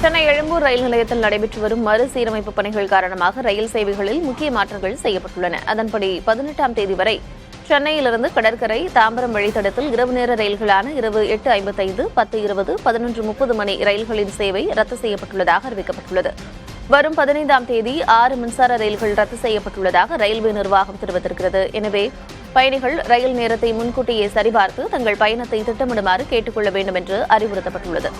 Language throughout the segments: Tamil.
சென்னை எழும்பூர் ரயில் நிலையத்தில் நடைபெற்று வரும் மறுசீரமைப்பு பணிகள் காரணமாக ரயில் சேவைகளில் முக்கிய மாற்றங்கள் செய்யப்பட்டுள்ளன. அதன்படி 18ஆம் தேதி வரை சென்னையிலிருந்து கடற்கரை தாம்பரம் வழித்தடத்தில் இரவு நேர ரயில்களான இரவு 8:55, 10:20, 11:30 மணி ரயில்களின் சேவை ரத்து செய்யப்பட்டுள்ளதாக அறிவிக்கப்பட்டுள்ளது. வரும் 15ஆம் தேதி 6 மின்சார ரயில்கள் ரத்து செய்யப்பட்டுள்ளதாக ரயில்வே நிர்வாகம் தெரிவித்திருக்கிறது. எனவே பயணிகள் ரயில் நேரத்தை முன்கூட்டியே சரிபார்த்து தங்கள் பயணத்தை திட்டமிடுமாறு கேட்டுக் கொள்ள வேண்டும் என்று அறிவுறுத்தப்பட்டுள்ளது.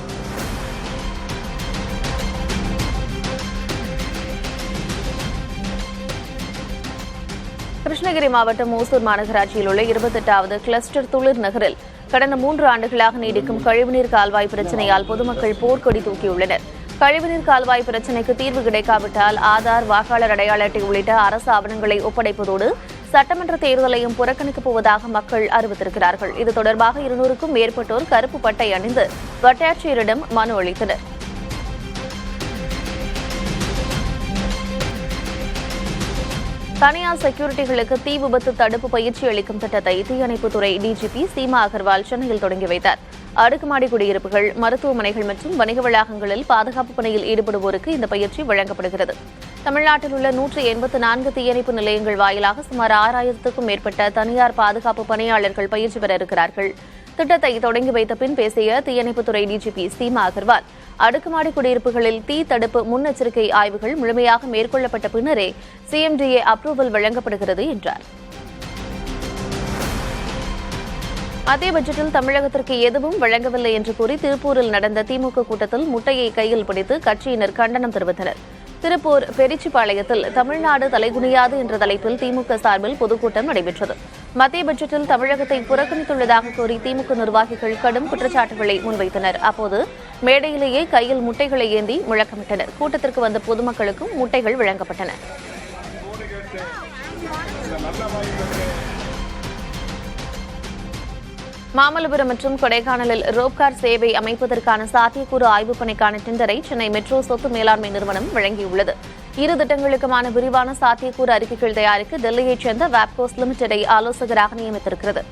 கிருஷ்ணகிரி மாவட்டம் ஓசூர் மாநகராட்சியில் உள்ள 28வது கிளஸ்டர் துளிர் நகரில் கடந்த 3 ஆண்டுகளாக நீடிக்கும் கழிவுநீர் கால்வாய் பிரச்சினையால் பொதுமக்கள் போர்க்கொடி தூக்கியுள்ளனர். கழிவுநீர் கால்வாய் பிரச்சினைக்கு தீர்வு கிடைக்காவிட்டால் ஆதார், வாக்காளர் அடையாள அட்டை உள்ளிட்ட அரசு ஆவணங்களை ஒப்படைப்பதோடு சட்டமன்ற தேர்தலையும் புறக்கணிக்கப் போவதாக மக்கள் அறிவித்திருக்கிறார்கள். இது தொடர்பாக 200க்கும் மேற்பட்டோர் கருப்பு பட்டை அணிந்து வட்டாட்சியரிடம் மனு அளித்தனர். தனியார் செக்யூரிட்டிகளுக்கு தீ விபத்து தடுப்பு பயிற்சி அளிக்கும் திட்டத்தை தீயணைப்புத்துறை டிஜிபி சீமா அகர்வால் சென்னையில் தொடங்கி வைத்தார். அடுக்குமாடி குடியிருப்புகள், மருத்துவமனைகள் மற்றும் வணிக வளாகங்களில் பாதுகாப்பு பணியில் ஈடுபடுவோருக்கு இந்த பயிற்சி வழங்கப்படுகிறது. தமிழ்நாட்டில் உள்ள 184 தீயணைப்பு நிலையங்கள் வாயிலாக சுமார் 6000க்கும் மேற்பட்ட தனியார் பாதுகாப்பு பணியாளர்கள் பயிற்சி பெற இருக்கிறார்கள். திட்டத்தை தொடங்கி வைத்த பின் பேசிய தீயணைப்புத்துறை டிஜிபி சீமா அகர்வால், அடுக்குமாடி குடியிருப்புகளில் தீ தடுப்பு முன்னெச்சரிக்கை ஆய்வுகள் முழுமையாக மேற்கொள்ளப்பட்ட பின்னரே சிஎம்டிஏ அப்ரூவல் வழங்கப்படுகிறது என்றார். மத்திய பட்ஜெட்டில் தமிழகத்திற்கு எதுவும் வழங்கவில்லை என்று கூறி திருப்பூரில் நடந்த திமுக கூட்டத்தில் முட்டையை கையில் பிடித்து கட்சியினர் கண்டனம் தெரிவித்தனர். திருப்பூர் பெரிச்சிபாளையத்தில் தமிழ்நாடு தலைகுனியாது என்ற தலைப்பில் திமுக சார்பில் பொதுக்கூட்டம் நடைபெற்றது. மத்திய பட்ஜெட்டில் தமிழகத்தை புறக்கணித்துள்ளதாக கூறி திமுக நிர்வாகிகள் கடும் குற்றச்சாட்டுகளை முன்வைத்தனர். அப்போது மேடையிலேயே கையில் முட்டைகளை ஏந்தி முழக்கமிட்டனர். கூட்டத்திற்கு வந்த பொதுமக்களுக்கும் முட்டைகள் வழங்கப்பட்டன. மாமல்லபுரம் மற்றும் கொடைக்கானலில் ரோப்கார் சேவை அமைப்பதற்கான சாத்தியக்கூறு ஆய்வுப் பணிக்கான டெண்டரை சென்னை மெட்ரோ சொத்து மேலாண்மை நிறுவனம் வழங்கியுள்ளது. 2 திட்டங்களுக்குமான விரிவான சாத்தியக்கூறு அறிக்கைகள் தயாரிக்க டெல்லியைச் சேர்ந்த வாப்கோஸ் லிமிடெடை ஆலோசகராக நியமித்திருக்கிறது.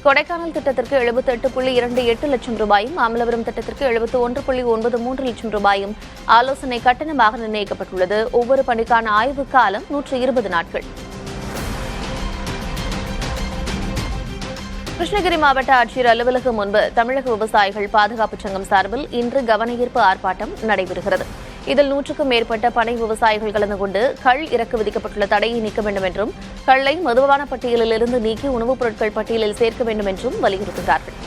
கொடைக்கானல் திட்டத்திற்கு 78.28 லட்சம் ரூபாயும், மாமல்லபுரம் திட்டத்திற்கு 71.93 லட்சம் ரூபாயும் ஆலோசனை கட்டணமாக நிர்ணயிக்கப்பட்டுள்ளது. ஒவ்வொரு பணிக்கான ஆய்வு காலம் 120 நாட்கள். கிருஷ்ணகிரி மாவட்ட ஆட்சியர் அலுவலகம் முன்பு தமிழக விவசாயிகள் பாதுகாப்பு சங்கம் சார்பில் இன்று கவனஈர்ப்பு ஆர்ப்பாட்டம் நடைபெறுகிறது. இதில் 100க்கும் மேற்பட்ட பனை விவசாயிகள் கலந்து கொண்டு கள் இறக்க விதிக்கப்பட்டுள்ள தடையை நீக்க வேண்டும் என்றும், கள்ளை மதுபான பட்டியலில் இருந்து நீக்கி உணவுப் பொருட்கள் பட்டியலில் சேர்க்க வேண்டும் என்றும் வலியுறுத்துகிறார்கள்.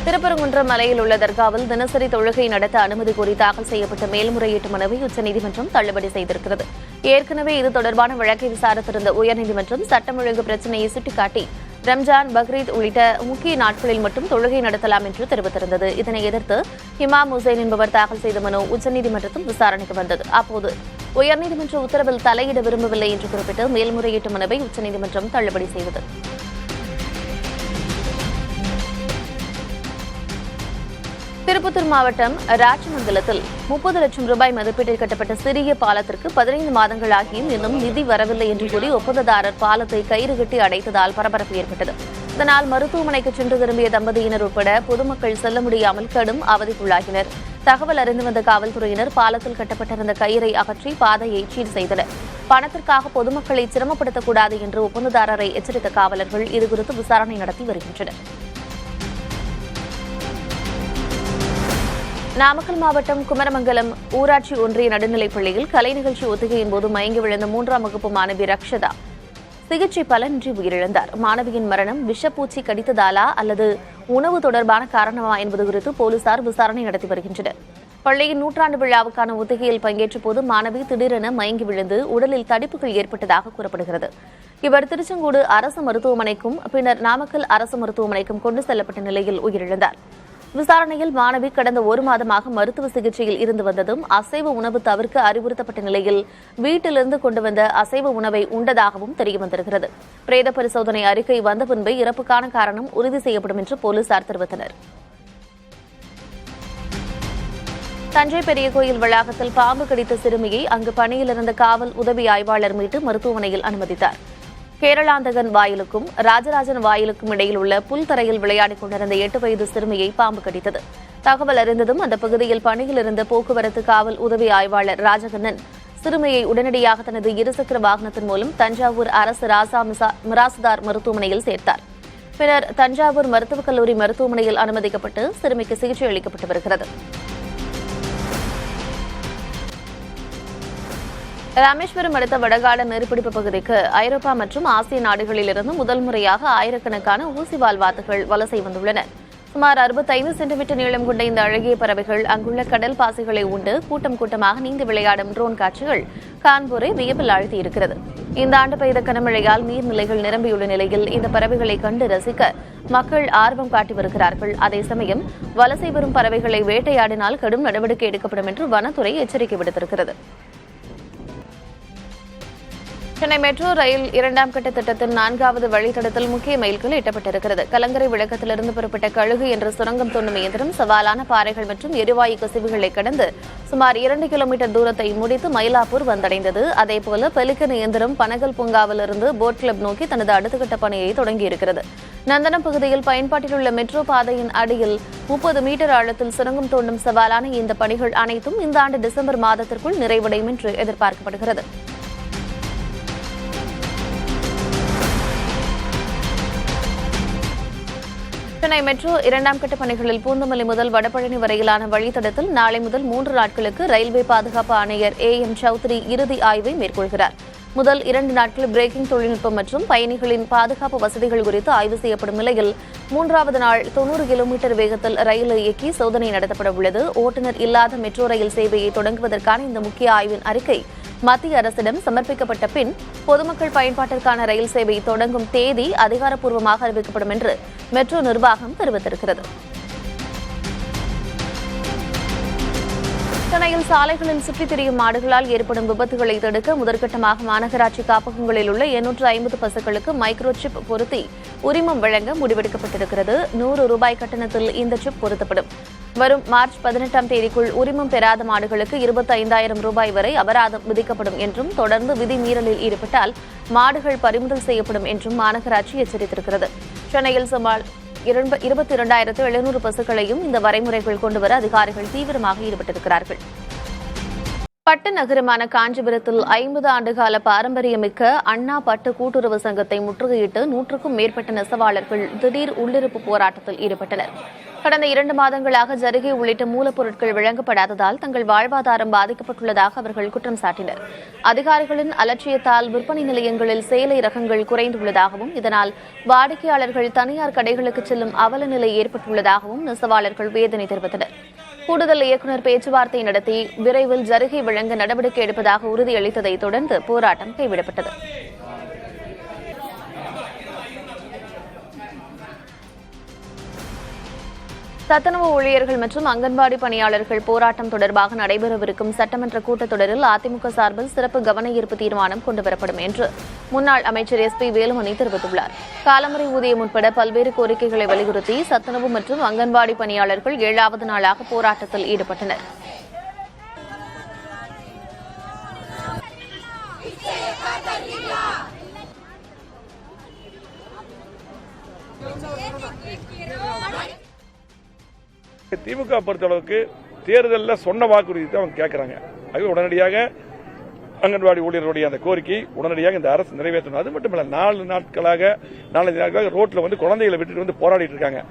திருப்பரங்குன்றம் மலையில் உள்ள தர்காவில் தினசரி தொழுகை நடத்த அனுமதி கோரி தாக்கல் செய்யப்பட்ட மேல்முறையீட்டு மனுவை உச்சநீதிமன்றம் தள்ளுபடி செய்திருக்கிறது. ஏற்கனவே இது தொடர்பான வழக்கை விசாரித்திருந்த உயர்நீதிமன்றம் சட்டம் ஒழுங்கு பிரச்சினையை சுட்டிக்காட்டி ரம்ஜான், பக்ரீத் உள்ளிட்ட முக்கிய நாட்களில் மட்டும் தொழுகை நடத்தலாம் என்று தெரிவித்திருந்தது. இதனை எதிர்த்து இமாம் ஹுசைன் என்பவர் தாக்கல் செய்த மனு உச்சநீதிமன்றத்தில் விசாரணைக்கு வந்தது. அப்போது உயர்நீதிமன்ற உத்தரவில் தலையிட விரும்பவில்லை என்று குறிப்பிட்டு மேல்முறையீட்டு மனுவை உச்சநீதிமன்றம் தள்ளுபடி செய்தது. திருப்பத்தூர் மாவட்டம் ராஜமங்கலத்தில் 30 லட்சம் ரூபாய் மதிப்பீட்டில் கட்டப்பட்ட சிறிய பாலத்திற்கு 15 மாதங்கள் ஆகியும் இன்னும் நிதி வரவில்லை என்று கூறி ஒப்பந்ததாரர் பாலத்தை கயிறு கட்டி அடைத்ததால் பரபரப்பு ஏற்பட்டது. இதனால் மருத்துவமனைக்கு சென்று திரும்பிய தம்பதியினர் உட்பட பொதுமக்கள் செல்ல முடியாமல் கடும் அவதிக்குள்ளாகினர். தகவல் அறிந்து வந்த காவல்துறையினர் பாலத்தில் கட்டப்பட்டிருந்த கயிறை அகற்றி பாதையை சீர் செய்தனர். பணத்திற்காக பொதுமக்களை சிரமப்படுத்தக்கூடாது என்று ஒப்பந்ததாரரை எச்சரித்த காவலர்கள் இதுகுறித்து விசாரணை நடத்தி வருகின்றனர். நாமக்கல் மாவட்டம் குமரமங்கலம் ஊராட்சி ஒன்றிய நடுநிலைப் பள்ளியில் கலை நிகழ்ச்சி ஒத்திகையின் போது மயங்கி விழுந்த 3ஆம் வகுப்பு மாணவி ரக்ஷதா சிகிச்சை பலனின்றி உயிரிழந்தார். மாணவியின் மரணம் விஷப்பூச்சி கடித்ததாலா அல்லது உணவு தொடர்பான காரணமா என்பது குறித்து போலீசார் விசாரணை நடத்தி வருகின்றனர். பள்ளியின் 100ஆண்டு விழாவுக்கான ஒத்திகையில் பங்கேற்ற போது மாணவி திடீரென மயங்கி விழுந்து உடலில் தடிப்புகள் ஏற்பட்டதாக கூறப்படுகிறது. இவர் திருச்செங்கோடு அரசு மருத்துவமனைக்கும் பின்னர் நாமக்கல் அரசு மருத்துவமனைக்கும் கொண்டு செல்லப்பட்ட நிலையில் உயிரிழந்தார். விசாரணையில் மாணவி கடந்த 1 மாதமாக மருத்துவ சிகிச்சையில் இருந்து வந்ததும் அசைவ உணவு தவிர்க்க அறிவுறுத்தப்பட்ட நிலையில் வீட்டிலிருந்து கொண்டு வந்த அசைவ உணவை உண்டதாகவும் தெரியவந்திருக்கிறது. பிரேத பரிசோதனை அறிக்கை வந்த பின்பே இறப்புக்கான காரணம் உறுதி செய்யப்படும் என்று போலீசார் தெரிவித்தனர். தஞ்சை பெரிய கோயில் வளாகத்தில் பாம்பு கடித்த சிறுமியை அங்கு பணியில் இருந்த காவல் உதவி ஆய்வாளர் மீட்டு மருத்துவமனையில் அனுமதித்தார். கேரளாந்தகன் வாயிலுக்கும் ராஜராஜன் வாயிலுக்கும் இடையில் உள்ள புல்தரையில் விளையாடிக் கொண்டிருந்த 8 வயது சிறுமியை பாம்பு கடித்தது. தகவல் அறிந்ததும் அந்த பகுதியில் பணியில் இருந்த போக்குவரத்து காவல் உதவி ஆய்வாளர் ராஜகண்ணன் சிறுமியை உடனடியாக தனது இருசக்கர வாகனத்தின் மூலம் தஞ்சாவூர் அரசு மிராசுதார் மருத்துவமனையில் சேர்த்தார். பின்னர் தஞ்சாவூர் மருத்துவக் கல்லூரி மருத்துவமனையில் அனுமதிக்கப்பட்டு சிறுமிக்கு சிகிச்சை அளிக்கப்பட்டு வருகிறது. ராமேஸ்வரம் அடுத்த வடகாடு நீர்பிடிப்பு பகுதிக்கு ஐரோப்பா மற்றும் ஆசிய நாடுகளிலிருந்து முதல் முறையாக ஆயிரக்கணக்கான ஊசிவால் வாத்துகள் வலசை வந்துள்ளன. சுமார் 65 சென்டிமீட்டர் நீளம் கொண்ட இந்த அழகிய பறவைகள் அங்குள்ள கடல் பாசிகளை உண்டு கூட்டம் கூட்டமாக நீந்தி விளையாடும் ட்ரோன் காட்சிகள் கான்பூரை வியப்பில் ஆழ்த்தியிருக்கிறது. இந்த ஆண்டு பெய்த கனமழையால் நீர்நிலைகள் நிரம்பியுள்ள நிலையில் இந்த பறவைகளை கண்டு ரசிக்க மக்கள் ஆர்வம் காட்டி வருகிறார்கள். அதே சமயம் வலசை வரும் பறவைகளை வேட்டையாடினால் கடும் நடவடிக்கை எடுக்கப்படும் என்று வனத்துறை எச்சரிக்கை விடுத்திருக்கிறது. சென்னை மெட்ரோ ரயில் 2ஆம் கட்ட திட்டத்தின் 4வது வழித்தடத்தில் முக்கிய மைல்கல் எட்டப்பட்டிருக்கிறது. கலங்கரை விளக்கத்திலிருந்து புறப்பட்ட கழுகு என்ற சுரங்கம் தோண்டும் இயந்திரம் சவாலான பாறைகள் மற்றும் எரிவாயு கசிவுகளை கடந்து சுமார் 2 கிலோமீட்டர் தூரத்தை முடித்து மயிலாப்பூர் வந்தடைந்தது. அதேபோல பெலிகன் இயந்திரம் பனகல் பூங்காவிலிருந்து போட் கிளப் நோக்கி தனது அடுத்த கட்ட பணியை தொடங்கியிருக்கிறது. நந்தனம் பகுதியில் பயன்பாட்டில் உள்ள மெட்ரோ பாதையின் அடியில் 30 மீட்டர் ஆழத்தில் சுரங்கம் தோண்டும் சவாலான இந்த பணிகள் அனைத்தும் இந்த ஆண்டு டிசம்பர் மாதத்திற்குள் நிறைவடையும் என்று எதிர்பார்க்கப்படுகிறது. சென்னை மெட்ரோ 2ஆம் கட்ட பணிகளில் பூந்தமல்லி முதல் வடபழனி வரையிலான வழித்தடத்தில் நாளை முதல் 3 நாட்களுக்கு ரயில்வே பாதுகாப்பு ஆணையர் AM சௌத்ரி இறுதி ஆய்வை மேற்கொள்கிறார். முதல் 2 நாட்கள் பிரேக்கிங் தொழில்நுட்பம் மற்றும் பயணிகளின் பாதுகாப்பு வசதிகள் குறித்து ஆய்வு செய்யப்படும் நிலையில் 3வது நாள் 90 கிலோமீட்டர் வேகத்தில் ரயிலை இயக்கி சோதனை நடத்தப்பட உள்ளது. ஓட்டுநர் இல்லாத மெட்ரோ ரயில் சேவையை தொடங்குவதற்கான இந்த முக்கிய ஆய்வின் அறிக்கை மத்திய அரசிடம் சமர்ப்பிக்கப்பட்ட பின் பொதுமக்கள் பயன்பாட்டிற்கான ரயில் சேவை தொடங்கும் தேதி அதிகாரப்பூர்வமாக அறிவிக்கப்படும் என்று மெட்ரோ நிர்வாகம் தெரிவித்திருக்கிறது. சென்னையில் சாலைகளில் சுற்றித் திரியும் மாடுகளால் ஏற்படும் விபத்துகளை தடுக்க முதற்கட்டமாக மாநகராட்சி காப்பகங்களில் உள்ள 850 பசுக்களுக்கு மைக்ரோ சிப் பொருத்தி உரிமம் வழங்க முடிவெடுக்கப்பட்டிருக்கிறது. 100 ரூபாய் கட்டணத்தில் இந்த சிப் பொருத்தப்படும். வரும் மார்ச் 18ஆம் தேதிக்குள் உரிமம் பெறாத மாடுகளுக்கு 25,000 ரூபாய் வரை அபராதம் விதிக்கப்படும் என்றும் தொடர்ந்து விதி மீறலில் ஈடுபட்டால் மாடுகள் பறிமுதல் செய்யப்படும் என்றும் மாநகராட்சி எச்சரித்திருக்கிறது. சென்னையில் சுமார் 22,700 பசுக்களையும் இந்த வரைமுறைகள் கொண்டுவர அதிகாரிகள் தீவிரமாக ஈடுபட்டிருக்கிறார்கள். பட்டு நகரமான காஞ்சிபுரத்தில் 50 ஆண்டுகால பாரம்பரியமிக்க அண்ணா பட்டு கூட்டுறவு சங்கத்தை முற்றுகையிட்டு 100க்கும் மேற்பட்ட நெசவாளர்கள் திடீர் உள்ளிருப்பு போராட்டத்தில் ஈடுபட்டனர். கடந்த 2 மாதங்களாக ஜரிகை உள்ளிட்ட மூலப்பொருட்கள் வழங்கப்படாததால் தங்கள் வாழ்வாதாரம் பாதிக்கப்பட்டுள்ளதாக அவர்கள் குற்றம் சாட்டினர். அதிகாரிகளின் அலட்சியத்தால் விற்பனை நிலையங்களில் சேலை ரகங்கள் குறைந்துள்ளதாகவும் இதனால் வாடிக்கையாளர்கள் தனியார் கடைகளுக்கு செல்லும் அவல நிலை ஏற்பட்டுள்ளதாகவும் நெசவாளர்கள் வேதனை தெரிவித்தனர். கூடுதல் இயக்குநர் பேச்சுவார்த்தை நடத்தி விரைவில் ஜரிகை வழங்க நடவடிக்கை எடுப்பதாக உறுதியளித்ததை தொடர்ந்து போராட்டம் கைவிடப்பட்டது. சத்துணவு ஊழியர்கள் மற்றும் அங்கன்வாடி பணியாளர்கள் போராட்டம் தொடர்பாக நடைபெறவிருக்கும் சட்டமன்ற கூட்டத்தொடரில் அதிமுக சார்பில் சிறப்பு கவன ஈர்ப்பு தீர்மானம் கொண்டுவரப்படும் என்று முன்னாள் அமைச்சர் SP வேலுமணி தெரிவித்துள்ளார். காலமுறை ஊதியம் உட்பட பல்வேறு கோரிக்கைகளை வலியுறுத்தி சத்துணவு மற்றும் அங்கன்வாடி பணியாளர்கள் 7வது நாளாக போராட்டத்தில் ஈடுபட்டனர். திமுக பொறுத்தளவுக்கு தேர்தலில் சொன்ன வாக்குறுதி தான் அவங்க கேட்கறாங்க. அது உடனடியாக அங்கன்வாடி ஊழியர்களுடைய அந்த கோரிக்கை உடனடியாக இந்த அரசு நிறைவேற்றணும். அது மட்டும் இல்ல 4 நாட்களாக ரோட்ல வந்து குழந்தைகளை விட்டுட்டு வந்து போராடிட்டு இருக்காங்க.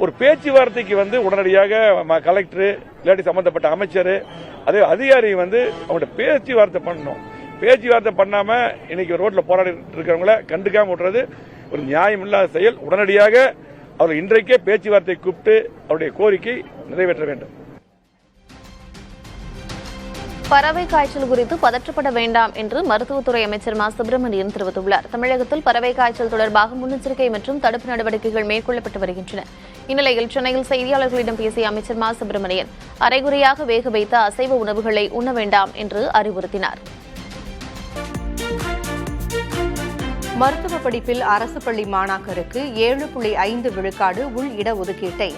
ஒரு பேச்சுவார்த்தைக்கு உடனடியாக கலெக்டர் இல்லாட்டி சம்பந்தப்பட்ட அமைச்சர் அதே அதிகாரி அவங்கள்ட்ட பேச்சுவார்த்தை பண்ணணும். பேச்சுவார்த்தை பண்ணாம இன்னைக்கு ரோட்ல போராடிட்டு இருக்கிறவங்கள கண்டுக்காம விட்டுறது ஒரு நியாயம் இல்லாத செயல். உடனடியாக அவர் இன்றைக்கே பேச்சுவார்த்தை கூப்பிட்டு அவருடைய கோரிக்கை நிறைவேற்ற வேண்டும். பறவை காய்ச்சல் குறித்து பதற்றப்பட வேண்டாம் என்று மருத்துவத்துறை அமைச்சர் மா சுப்பிரமணியன் தெரிவித்துள்ளார். தமிழகத்தில் பறவை காய்ச்சல் தொடர்பாக முன்னெச்சரிக்கை மற்றும் தடுப்பு நடவடிக்கைகள் மேற்கொள்ளப்பட்டு வருகின்றன. இந்நிலையில் சென்னையில் செய்தியாளர்களிடம் பேசிய அமைச்சர் மா சுப்பிரமணியன் அரைகுறையாக வேக வைத்த அசைவ உணவுகளை உண்ண வேண்டாம் என்று அறிவுறுத்தினார். மருத்துவ படிப்பில் அரசு பள்ளி மாணாக்கருக்கு 7.5 விழுக்காடு உள் இடஒதுக்கீட்டை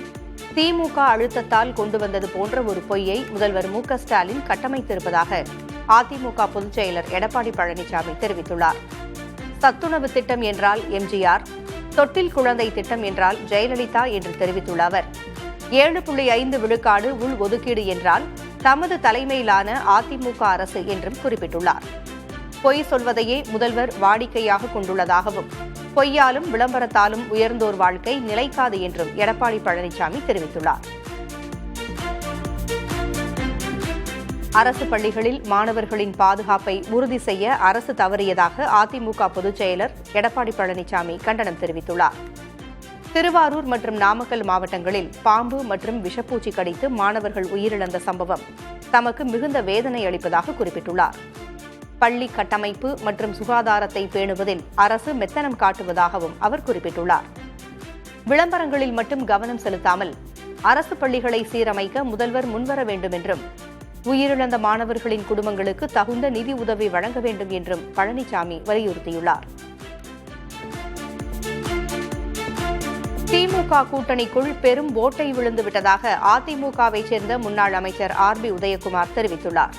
திமுக அழுத்தத்தால் கொண்டு வந்தது போன்ற ஒரு பொய்யை முதல்வர் மு க ஸ்டாலின் கட்டமைத்திருப்பதாக அதிமுக பொதுச் செயலர் எடப்பாடி பழனிசாமி தெரிவித்துள்ளார். சத்துணவு திட்டம் என்றால் எம்ஜிஆர், தொட்டில் குழந்தை திட்டம் என்றால் ஜெயலலிதா என்று தெரிவித்துள்ள அவர் 7.5 விழுக்காடு உள் ஒதுக்கீடு என்றால் தமது தலைமையிலான அதிமுக அரசு என்றும் குறிப்பிட்டுள்ளார். பொய் சொல்வதையே முதல்வர் வாடிக்கையாக கொண்டுள்ளதாகவும் பொய்யாலும் விளம்பரத்தாலும் உயர்ந்தோர் வாழ்க்கை நிலைக்காது என்றும் எடப்பாடி பழனிசாமி தெரிவித்துள்ளார். அரசு பள்ளிகளில் மாணவர்களின் பாதுகாப்பை உறுதி செய்ய அரசு தவறியதாக அதிமுக பொதுச் செயலர் எடப்பாடி பழனிசாமி கண்டனம் தெரிவித்துள்ளார். திருவாரூர் மற்றும் நாமக்கல் மாவட்டங்களில் பாம்பு மற்றும் விஷப்பூச்சி கடித்து மாணவர்கள் உயிரிழந்த சம்பவம் தமக்கு மிகுந்த வேதனை அளிப்பதாக குறிப்பிட்டுள்ளார். பள்ளி கட்டமைப்பு மற்றும் சுகாதாரத்தை பேணுவதில் அரசு மெத்தனம் காட்டுவதாகவும் அவர் குறிப்பிட்டுள்ளார். விளம்பரங்களில் மட்டும் கவனம் செலுத்தாமல் அரசு பள்ளிகளை சீரமைக்க முதல்வர் முன்வர வேண்டும் என்றும் உயிரிழந்த மாணவர்களின் குடும்பங்களுக்கு தகுந்த நிதி உதவி வழங்க வேண்டும் என்றும் பழனிசாமி வலியுறுத்தியுள்ளார். திமுக கூட்டணிக்குள் பெரும் ஓட்டை விழுந்துவிட்டதாக அதிமுகவை சேர்ந்த முன்னாள் அமைச்சர் ஆர்.பி. உதயகுமார் தெரிவித்துள்ளார்.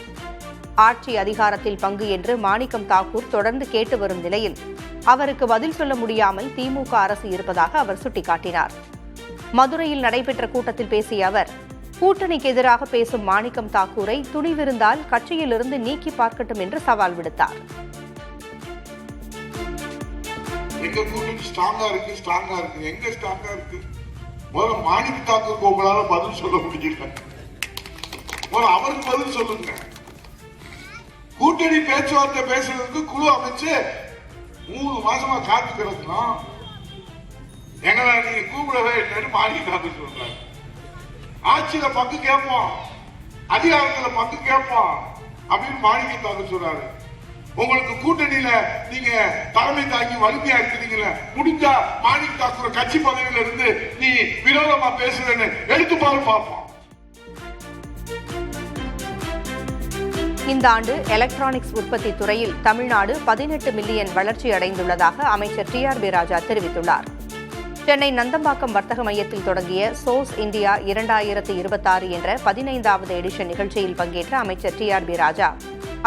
ஆட்சி அதிகாரத்தில் பங்கு என்று மாணிக்கம் தாக்கூர் தொடர்ந்து கேட்டு வரும் நிலையில் அவருக்கு பதில் சொல்ல முடியாமல் திமுக அரசு இருப்பதாக அவர் சுட்டிக்காட்டினார். மதுரையில் நடைபெற்ற கூட்டத்தில் பேசிய அவர், கூட்டணிக்கு எதிராக பேசும் மாணிக்கம் தாக்கூரை துணிவிருந்தால் கட்சியிலிருந்து நீக்கி பார்க்கட்டும் என்று சவால் விடுத்தார். எங்க கூட்டணி ஸ்ட்ராங்கா இருக்கு எங்க ஸ்ட்ராங்கா இருக்கு? முதல்ல மாணிக்கம் தாக்கூருக்கு உங்களால பதில் சொல்ல முடியல, அவருக்கு பதில் சொல்லுங்க. கூட்டணி பேச்சுவார்த்தை பேசுறதுக்கு குழு அமைச்சு 3 மாசமா காத்து கிடக்கணும். எங்களை நீங்க கூப்பிடவே இல்லைன்னு மாணிக்கம் தாக்கூர் சொல்றாரு. ஆட்சியில பங்கு கேட்போம், அதிகாரத்துல பங்கு கேட்போம் அப்படின்னு மாணிக்கம் தாக்கூர் சொல்றாரு. உங்களுக்கு கூட்டணியில நீங்க தலைமை தாங்கி வலிமையா இருக்கிறீங்களா, முடிஞ்சா மாணிக்கம் தாக்கூர் கட்சி பதவியில இருந்து நீ விரோதமா பேசுறேன்னு எடுத்து பாரு பார்ப்போம். இந்த ஆண்டு எலக்ட்ரானிக்ஸ் உற்பத்தி துறையில் தமிழ்நாடு 18 மில்லியன் வளர்ச்சி அடைந்துள்ளதாக அமைச்சர் டி.ஆர்.பி. ராஜா தெரிவித்துள்ளார். சென்னை நந்தம்பாக்கம் வர்த்தக மையத்தில் தொடங்கிய சோர்ஸ் இந்தியா 2026 என்ற 15வது எடிஷன் நிகழ்ச்சியில் பங்கேற்ற அமைச்சர் டி.ஆர்.பி. ராஜா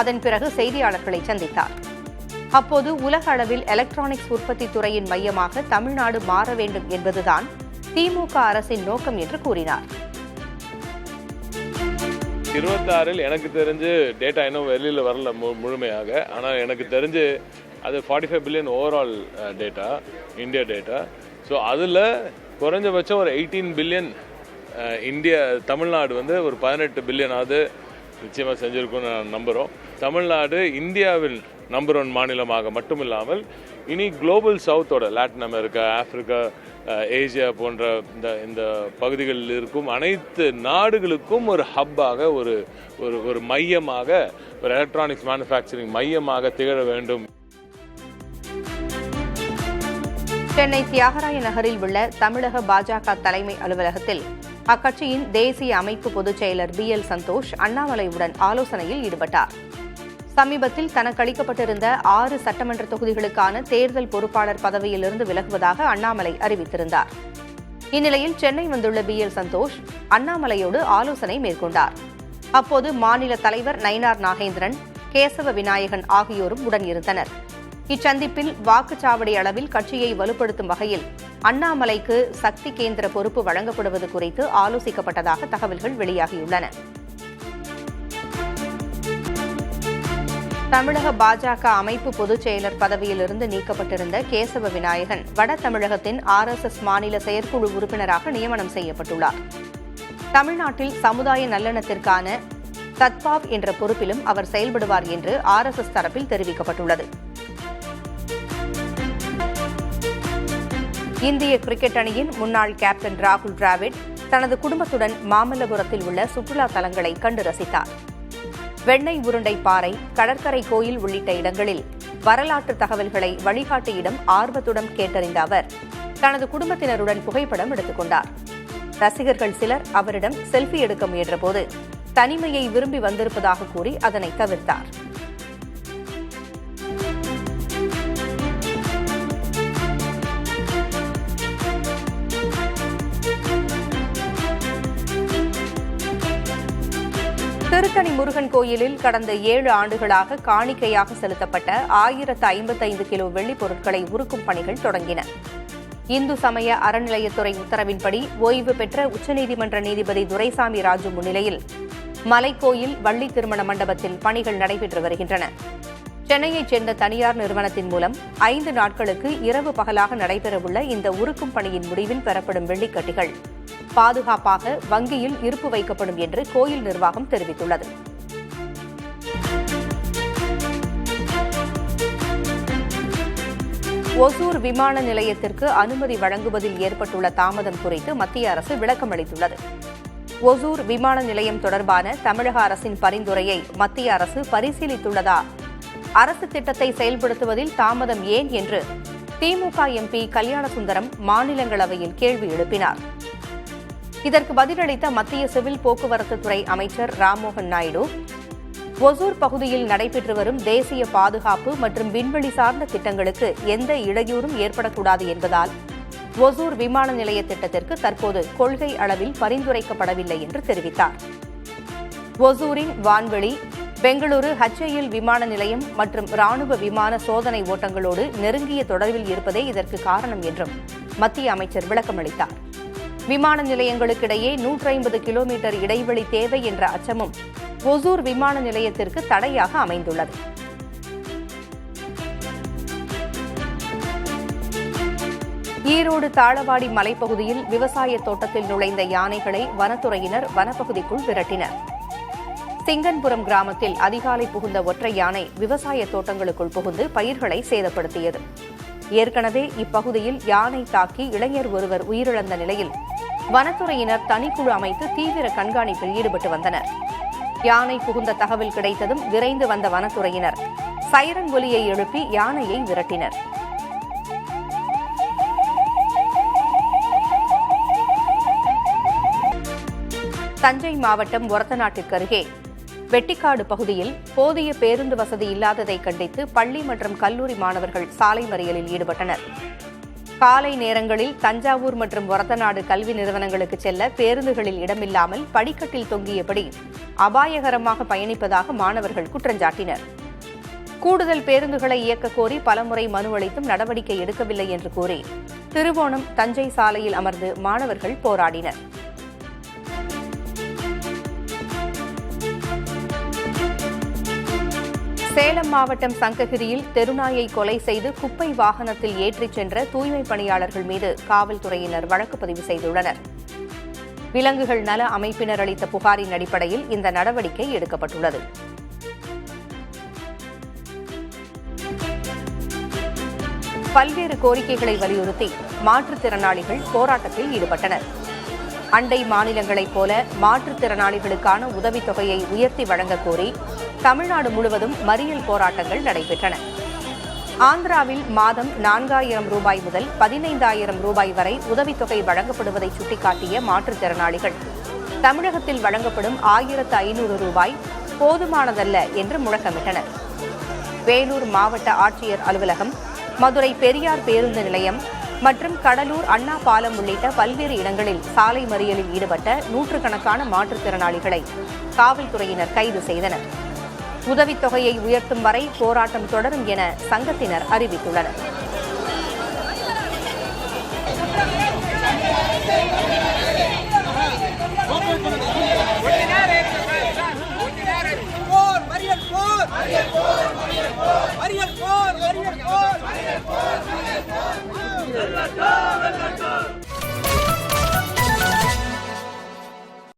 அதன் பிறகு செய்தியாளர்களை சந்தித்தார். அப்போது உலக அளவில் எலக்ட்ரானிக்ஸ் உற்பத்தி துறையின் மையமாக தமிழ்நாடு மாற வேண்டும் என்பதுதான் திமுக அரசின் நோக்கம் என்று கூறினார். 26 எனக்கு தெரிஞ்சு டேட்டா இன்னும் வெளியில் வரல முழுமையாக. ஆனால் எனக்கு தெரிஞ்சு அது 45 billion overall data, India data. So அதில் குறைஞ்சபட்சம் ஒரு 18 பில்லியன் தமிழ்நாடு வந்து ஒரு 18 பில்லியனாவது நிச்சயமாக செஞ்சுருக்குன்னு நான் நம்புகிறோம். தமிழ்நாடு இந்தியாவில் நம்பர் 1 மாநிலமாக மட்டும் இல்லாமல் இனி குளோபல் சவுத்தோட லாட்டின் அமெரிக்கா, ஆப்பிரிக்கா, ஏசியா போன்ற இந்த பகுதிகளில் இருக்கும் அனைத்து நாடுகளுக்கும் ஒரு ஹப்பாக ஒரு மையமாக, ஒரு எலக்ட்ரானிக்ஸ் மேனுஃபேக்சரிங் மையமாக திகழ வேண்டும். சென்னை தியாகராய நகரில் உள்ள தமிழக பாஜக தலைமை அலுவலகத்தில் அக்கட்சியின் தேசிய அமைப்பு பொதுச் செயலர் பி.எல். சந்தோஷ் அண்ணாமலையுடன் ஆலோசனையில் ஈடுபட்டார். சமீபத்தில் தனக்கு அளிக்கப்பட்டிருந்த 6 சட்டமன்ற தொகுதிகளுக்கான தேர்தல் பொறுப்பாளர் பதவியிலிருந்து விலகுவதாக அண்ணாமலை அறிவித்திருந்தார். இந்நிலையில் சென்னை வந்துள்ள பி.எல். சந்தோஷ் அண்ணாமலையோடு ஆலோசனை மேற்கொண்டார். அப்போது மாநில தலைவர் நயினார் நாகேந்திரன், கேசவ விநாயகன் ஆகியோரும் உடன் இருந்தனர். இச்சந்திப்பில் வாக்குச்சாவடி அளவில் கட்சியை வலுப்படுத்தும் வகையில் அண்ணாமலைக்கு சக்தி கேந்திர பொறுப்பு வழங்கப்படுவது குறித்து ஆலோசிக்கப்பட்டதாக தகவல்கள் வெளியாகியுள்ளன. தமிழக பாஜக அமைப்பு பொதுச் செயலர் பதவியிலிருந்து நீக்கப்பட்டிருந்த கேசவ விநாயகன் வட தமிழகத்தின் RSS மாநில செயற்குழு உறுப்பினராக நியமனம் செய்யப்பட்டுள்ளார். தமிழ்நாட்டில் சமுதாய நல்லெண்ணத்திற்கான சத்பாவ் என்ற பொறுப்பிலும் அவர் செயல்படுவார் என்று RSS தரப்பில் தெரிவிக்கப்பட்டுள்ளது. இந்திய கிரிக்கெட் அணியின் முன்னாள் கேப்டன் ராகுல் டிராவிட் தனது குடும்பத்துடன் மாமல்லபுரத்தில் உள்ள சுற்றுலா தலங்களை கண்டு ரசித்தார். வெண்ணெய் உருண்டை பாறை, கடற்கரை கோயில் உள்ளிட்ட இடங்களில் வரலாற்று தகவல்களை வழிகாட்டியிடம் ஆர்வத்துடன் கேட்டறிந்த அவர் தனது குடும்பத்தினருடன் புகைப்படம் எடுத்துக் கொண்டார். ரசிகர்கள் சிலர் அவரிடம் செல்ஃபி எடுக்க முயன்றபோது தனிமையை விரும்பி வந்திருப்பதாக கூறி அதனை தவிர்த்தார். திருத்தணி முருகன் கோயிலில் கடந்த 7 ஆண்டுகளாக காணிக்கையாக செலுத்தப்பட்ட 1055 கிலோ வெள்ளிப் பொருட்களை உருக்கும் பணிகள் தொடங்கின. இந்து சமய அறநிலையத்துறை உத்தரவின்படி ஓய்வு பெற்ற உச்சநீதிமன்ற நீதிபதி துரைசாமி ராஜு முன்னிலையில் மலைக்கோயில் வள்ளி திருமண மண்டபத்தில் பணிகள் நடைபெற்று வருகின்றன. சென்னையைச் சேர்ந்த தனியார் நிறுவனத்தின் மூலம் 5 நாட்களுக்கு இரவு பகலாக நடைபெறவுள்ள இந்த உருக்கும் பணியின் முடிவில் பெறப்படும் வெள்ளிக்கட்டிகள் பாதுகாப்பாக வங்கியில் இருப்பு வைக்கப்படும் என்று கோயில் நிர்வாகம் தெரிவித்துள்ளது. ஒசூர் விமான நிலையத்திற்கு அனுமதி வழங்குவதில் ஏற்பட்டுள்ள தாமதம் குறித்து மத்திய அரசு விளக்கம் அளித்துள்ளது. ஒசூர் விமான நிலையம் தொடர்பான தமிழக அரசின் பரிந்துரையை மத்திய அரசு பரிசீலித்துள்ளதா, அரசு திட்டத்தை செயல்படுத்துவதில் தாமதம் ஏன் என்று திமுக எம்பி கல்யாணசுந்தரம் மாநிலங்களவையில் கேள்வி எழுப்பினார். இதற்கு பதிலளித்த மத்திய சிவில் போக்குவரத்து துறை அமைச்சர் ராம்மோகன் நாயுடு, ஒசூர் பகுதியில் நடைபெற்று வரும் தேசிய பாதுகாப்பு மற்றும் விண்வெளி சார்ந்த திட்டங்களுக்கு எந்த இடையூறும் ஏற்படக்கூடாது என்பதால் ஒசூர் விமான நிலைய திட்டத்திற்கு தற்போது கொள்கை அளவில் பரிந்துரைக்கப்படவில்லை என்று தெரிவித்தார். ஒசூரின் வான்வெளி, பெங்களூரு HAL விமான நிலையம் மற்றும் ராணுவ விமான சோதனை ஓட்டங்களோடு நெருங்கிய தொடர்பில் இருப்பதே இதற்கு காரணம் என்றும் மத்திய அமைச்சர் விளக்கமளித்தார். விமான நிலையங்களுக்கிடையே 150 கிலோமீட்டர் இடைவெளி தேவை என்ற அச்சமும் ஒசூர் விமான நிலையத்திற்கு தடையாக அமைந்துள்ளது. ஈரோடு தாளவாடி மலைப்பகுதியில் விவசாய தோட்டத்தில் நுழைந்த யானைகளை வனத்துறையினர் வனப்பகுதிக்குள் விரட்டினர். சிங்கன்புரம் கிராமத்தில் அதிகாலை புகுந்த ஒற்றை யானை விவசாய தோட்டங்களுக்குள் புகுந்து பயிர்களை சேதப்படுத்தியது. ஏற்கனவே இப்பகுதியில் யானை தாக்கி இளைஞர் ஒருவர் உயிரிழந்த நிலையில் வனத்துறையினர் தனிக்குழு அமைத்து தீவிர கண்காணிப்பில் ஈடுபட்டு வந்தனர். யானை புகுந்த தகவல் கிடைத்ததும் விரைந்து வந்த வனத்துறையினர் சைரன் ஒலியை எழுப்பி யானையை விரட்டினர். தஞ்சை மாவட்டம் ஒரத்தநாட்டிற்கு அருகே வெட்டிக்காடு பகுதியில் போதிய பேருந்து வசதி இல்லாததை கண்டித்து பள்ளி மற்றும் கல்லூரி மாணவர்கள் சாலை மறியலில் ஈடுபட்டனர். காலை நேரங்களில் தஞ்சாவூர் மற்றும் ஒரத்தநாடு கல்வி நிறுவனங்களுக்கு செல்ல பேருந்துகளில் இடமில்லாமல் படிக்கட்டில் தொங்கியபடி அபாயகரமாக பயணிப்பதாக மாணவர்கள் குற்றஞ்சாட்டினர். கூடுதல் பேருந்துகளை இயக்க கோரி பலமுறை மனு அளித்தும் நடவடிக்கை எடுக்கவில்லை என்று கூறி திருவோணம் தஞ்சை சாலையில் அமர்ந்து மாணவர்கள் போராடினர். சேலம் மாவட்டம் சங்ககிரியில் தெருநாயை கொலை செய்து குப்பை வாகனத்தில் ஏற்றிச் சென்ற தூய்மைப் பணியாளர்கள் மீது காவல்துறையினர் வழக்கு பதிவு செய்துள்ளனர். விலங்குகள் நல அமைப்பினர் அளித்த புகாரின் அடிப்படையில் இந்த நடவடிக்கை எடுக்கப்பட்டுள்ளது. பல்வேறு கோரிக்கைகளை வலியுறுத்தி மாற்றுத்திறனாளிகள் போராட்டத்தில் ஈடுபட்டனர். அண்டை மாநிலங்களைப் போல மாற்றுத்திறனாளிகளுக்கான உதவித்தொகையை உயர்த்தி வழங்கக் கோரி தமிழ்நாடு முழுவதும் மறியல் போராட்டங்கள் நடைபெற்றன. ஆந்திராவில் மாதம் 4000 ரூபாய் முதல் 15000 ரூபாய் வரை உதவித்தொகை வழங்கப்படுவதை சுட்டிக்காட்டிய மாற்றுத்திறனாளிகள் தமிழகத்தில் வழங்கப்படும் 1500 ரூபாய் போதுமானதல்ல என்று முழக்கமிட்டனர். வேலூர் மாவட்ட ஆட்சியர் அலுவலகம், மதுரை பெரியார் பேருந்து நிலையம் மற்றும் கடலூர் அண்ணா பாலம் உள்ளிட்ட பல்வேறு இடங்களில் சாலை மறியலில் ஈடுபட்ட நூற்றுக்கணக்கான மாற்றுத்திறனாளிகளை காவல்துறையினர் கைது செய்தனர். உதவித்தொகையை உயர்த்தும் வரை போராட்டம் தொடரும் என சங்கத்தினர் அறிவித்துள்ளனர்.